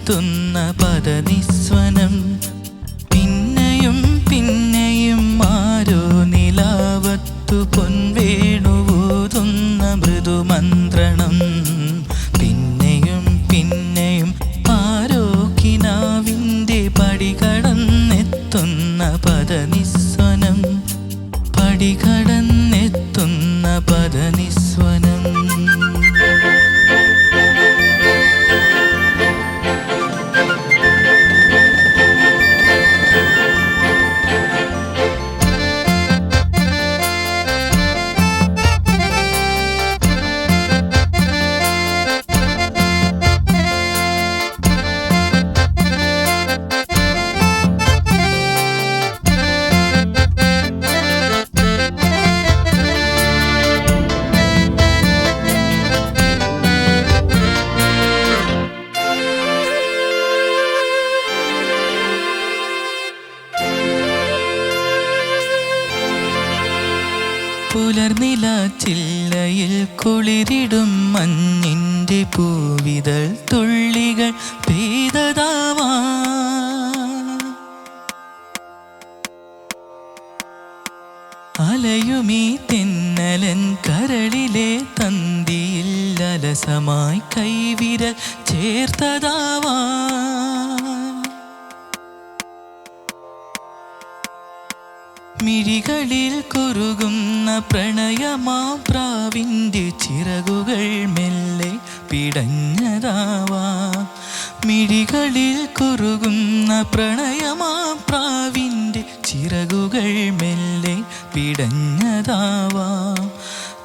എത്തുന്ന പദനിസ്വനം. പിന്നെയും പിന്നെയും ആരോ നിലാവത്തു പൊൻവേണുവൂതുന്ന മൃദുമന്ത്രണം. പിന്നെയും പിന്നെയും ആരോ കിനാവിൻ്റെ പടി കടന്നെത്തുന്ന പദനിസ്വനം. പടി കടന്നെത്തുന്ന പദനിസ്വനം. പുലർനില ചില്ലയിൽ കുളിരിടും മഞ്ഞിൻ്റെ പൂവിതൾ തുള്ളികൾ പെയ്തതാവാ. അലയുമീ തെന്നലൻ കരളിലെ തന്തിയിൽ അലസമായി കൈവിരൽ ചേർത്തതാവാ. മിഴികളിൽ കുറുകുന്ന പ്രണയമാം പ്രാവിൻ്റെ ചിറകുകൾ മെല്ലെ പിടഞ്ഞതാവാം. മിഴികളിൽ കുറുകുന്ന പ്രണയമാം പ്രാവിൻ്റെ ചിറകുകൾ മെല്ലെ പിടഞ്ഞതാവാം.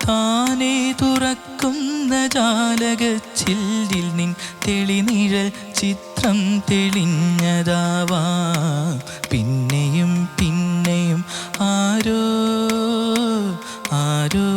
താനേ തുറക്കുന്ന ജാലകച്ചില്ലിൽ നിൻ തെളിനിഴൽ ചിത്രം തെളിഞ്ഞതാവാം. പിന്നെയും പിന്നെയും ആരോ ആരോ